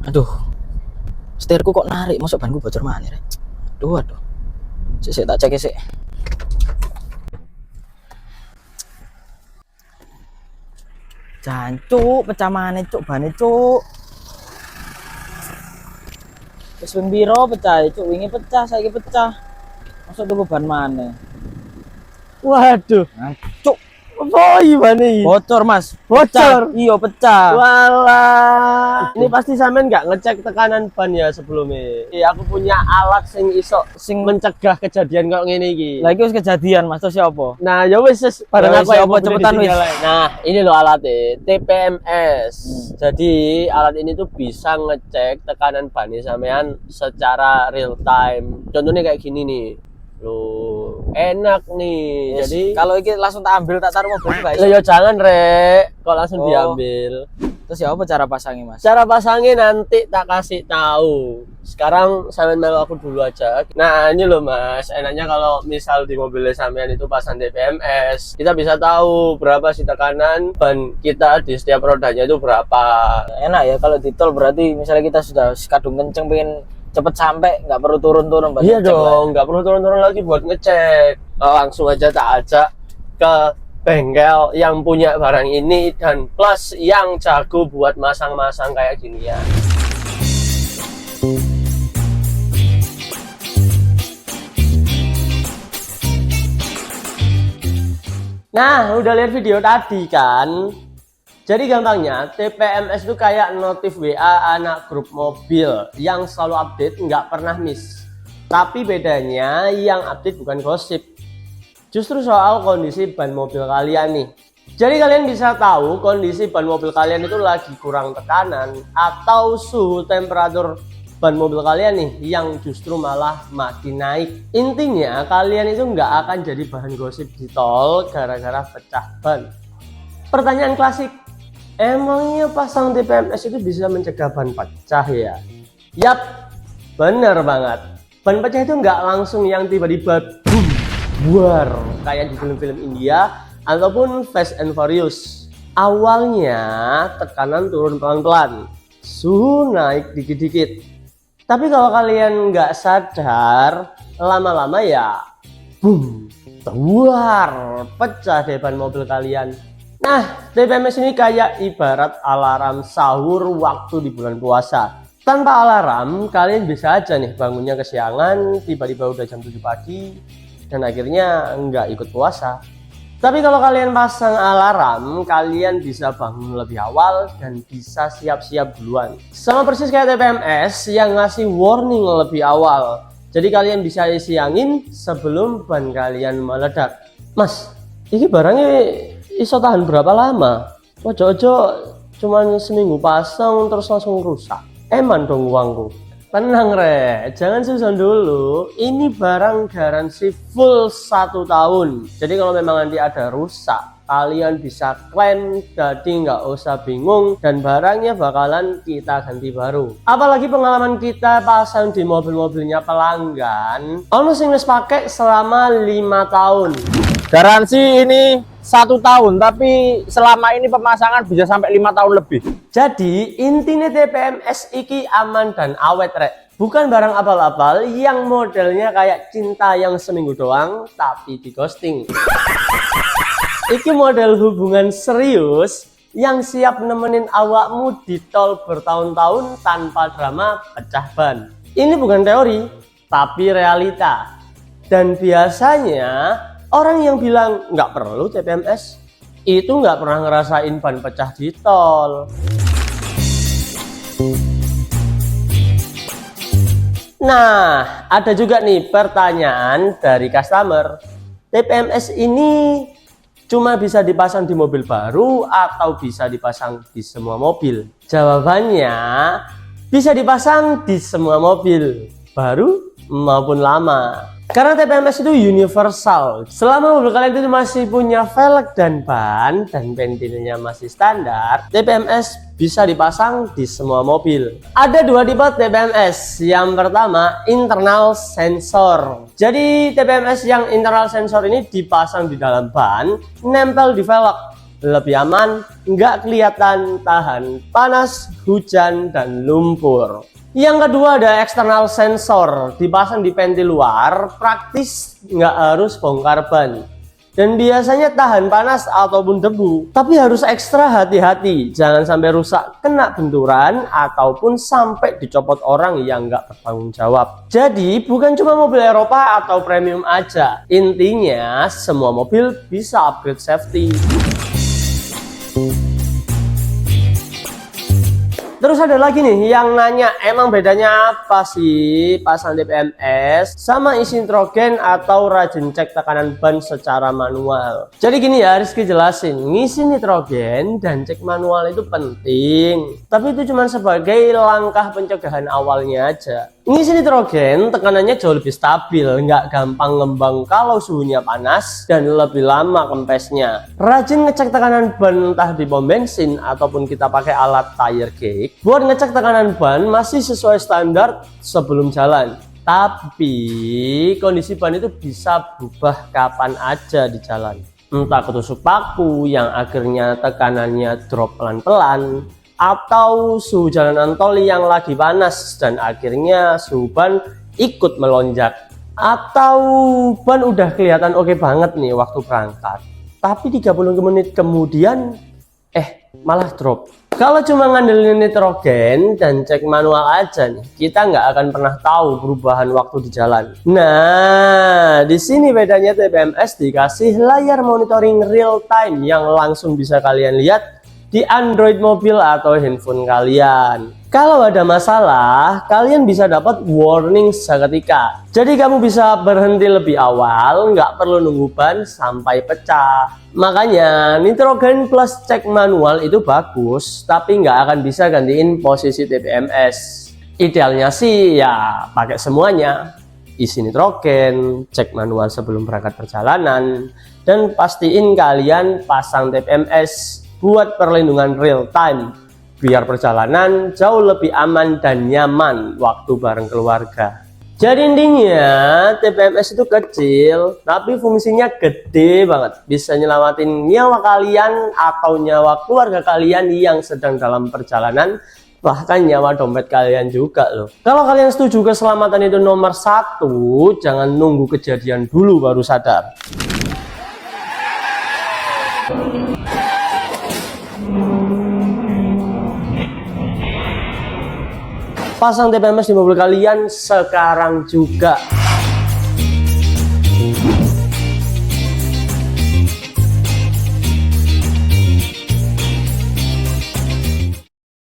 Aduh, setirku kok narik, masuk banku bocor mana rek? Aduh. Sik tak cek sik. Jancuk, pecah maneh cuk, bane cuk. Wis ping piro pecah cuk, wingi pecah, saiki pecah. Masuk tuku ban maneh. Waduh, Cuk, apa ini? bocor Mas. Bocor? Iya, pecah. Walah, ini pasti sampean nggak ngecek tekanan ban ya sebelumnya. Iya, aku punya alat sing iso Sing mencegah kejadian kok ngene iki. lagi wis kejadian Mas, terus siapa? Nah, ya wis bareng Ya wis, aku ya apa, cepetan wis. Nah, ini loh alatnya, TPMS. Jadi, alat ini tuh bisa ngecek tekanan ban sampean secara real time. Contohnya kayak gini nih. Loh, enak nih. Yes. Jadi Kalau iki langsung tak ambil, tak taruh mobil guys. lah ya jangan rek, kok langsung Oh. diambil. Terus ya apa cara pasangnya Mas? Cara pasangnya nanti tak kasih tahu. Sekarang sampean melu aku dulu aja. Nah, ini loh Mas, enaknya kalau misal di mobilnya sampean itu pasang TPMS, kita bisa tahu berapa sih tekanan ban kita di setiap rodanya itu berapa. Enak ya kalau di tol, berarti misalnya kita sudah kadung kenceng pengen cepet sampai, nggak perlu turun-turun. Iya dong, nggak perlu turun-turun lagi buat ngecek. Langsung aja tak ajak ke bengkel yang punya barang ini dan plus yang jago buat masang-masang kayak gini ya. Nah, udah lihat video tadi kan? Jadi gampangnya, TPMS itu kayak notif WA anak grup mobil yang selalu update, nggak pernah miss. Tapi bedanya yang update bukan gosip, justru soal kondisi ban mobil kalian nih. Jadi kalian bisa tahu kondisi ban mobil kalian itu lagi kurang tekanan atau suhu temperatur ban mobil kalian nih yang justru malah makin naik. Intinya kalian itu nggak akan jadi bahan gosip di tol gara-gara pecah ban. Pertanyaan klasik, emangnya pasang TPMS itu bisa mencegah ban pecah ya? Yap, bener banget. Ban pecah itu nggak langsung yang tiba-tiba boom, buar kayak di film-film India ataupun Fast and Furious. Awalnya tekanan turun pelan-pelan, suhu naik dikit-dikit. Tapi kalau kalian nggak sadar, lama-lama ya boom, buar, pecah deh ban mobil kalian. Nah, TPMS ini kayak ibarat alarm sahur waktu di bulan puasa. Tanpa alarm, kalian bisa aja nih bangunnya kesiangan, tiba-tiba udah jam 7 pagi, dan akhirnya nggak ikut puasa. Tapi kalau kalian pasang alarm, kalian bisa bangun lebih awal dan bisa siap-siap duluan. Sama persis kayak TPMS yang ngasih warning lebih awal. Jadi kalian bisa isi angin sebelum ban kalian meledak. Mas, ini barangnya iso tahan berapa lama? Ojo-ojo cuman seminggu pasang terus langsung rusak. Eman dong uangku. Tenang re, jangan susah dulu. Ini barang garansi full 1 tahun. Jadi kalau memang nanti ada rusak, kalian bisa klaim, jadi nggak usah bingung dan barangnya bakalan kita ganti baru. Apalagi pengalaman kita pasang di mobil-mobilnya pelanggan, ono sing wis pakai selama 5 tahun. Garansi ini 1 tahun, tapi selama ini pemasangan bisa sampai 5 tahun lebih. Jadi intinya TPMS iki aman dan awet rek. Bukan barang abal-abal yang modelnya kayak cinta yang seminggu doang tapi di ghosting. Iki model hubungan serius yang siap nemenin awakmu di tol bertahun-tahun tanpa drama pecah ban. Ini bukan teori, tapi realita. Dan biasanya orang yang bilang nggak perlu TPMS itu nggak pernah ngerasain ban pecah di tol. Nah, ada juga nih pertanyaan dari customer. TPMS ini cuma bisa dipasang di mobil baru atau bisa dipasang di semua mobil? Jawabannya, bisa dipasang di semua mobil, baru maupun lama. Karena TPMS itu universal. Selama mobil kalian itu masih punya velg dan ban dan ventilnya masih standar, TPMS bisa dipasang di semua mobil. Ada 2 tipe TPMS. Yang pertama, internal sensor. Jadi TPMS yang internal sensor ini dipasang di dalam ban, nempel di velg. lebih aman, nggak kelihatan, tahan panas, hujan, dan lumpur. Yang kedua ada external sensor, dipasang di panty luar, praktis, nggak harus bongkar ban. Dan biasanya tahan panas ataupun debu, tapi harus ekstra hati-hati, jangan sampai rusak, kena benturan, ataupun sampai dicopot orang yang nggak bertanggung jawab. Jadi bukan cuma mobil Eropa atau premium aja, intinya semua mobil bisa upgrade safety. Terus ada lagi nih yang nanya, emang bedanya apa sih pasang TPMS sama isi nitrogen atau rajin cek tekanan ban secara manual? Jadi gini ya, Rizky jelasin, ngisi nitrogen dan cek manual itu penting, tapi itu cuma sebagai langkah pencegahan awalnya aja. Ngisi nitrogen tekanannya jauh lebih stabil, nggak gampang ngembang kalau suhunya panas dan lebih lama kempesnya. Rajin ngecek tekanan ban entah di pom bensin ataupun kita pakai alat tire gauge buat ngecek tekanan ban masih sesuai standar sebelum jalan. Tapi kondisi ban itu bisa berubah kapan aja di jalan. Entah ketusuk paku yang akhirnya tekanannya drop pelan-pelan, atau suhu jalanan tol yang lagi panas dan akhirnya suhu ban ikut melonjak, atau ban udah kelihatan oke banget nih waktu berangkat, tapi 30 menit kemudian malah drop. Kalau cuma ngandelin nitrogen dan cek manual aja nih, kita nggak akan pernah tahu perubahan waktu di jalan. Nah, di sini bedanya TPMS dikasih layar monitoring real time yang langsung bisa kalian lihat di Android mobil atau handphone kalian. Kalau ada masalah, kalian bisa dapat warning seketika. Jadi kamu bisa berhenti lebih awal, nggak perlu nunggu ban sampai pecah. Makanya nitrogen plus cek manual itu bagus, tapi nggak akan bisa gantiin posisi TPMS. Idealnya sih ya pakai semuanya. Isi nitrogen, cek manual sebelum berangkat perjalanan, dan pastiin kalian pasang TPMS buat perlindungan real time, biar perjalanan jauh lebih aman dan nyaman waktu bareng keluarga. Jadi intinya TPMS itu kecil tapi fungsinya gede banget, bisa nyelamatin nyawa kalian atau nyawa keluarga kalian yang sedang dalam perjalanan, bahkan nyawa dompet kalian juga loh. Kalau kalian setuju keselamatan itu nomor 1, jangan nunggu kejadian dulu baru sadar. Pasang TPMS di mobil kalian sekarang juga.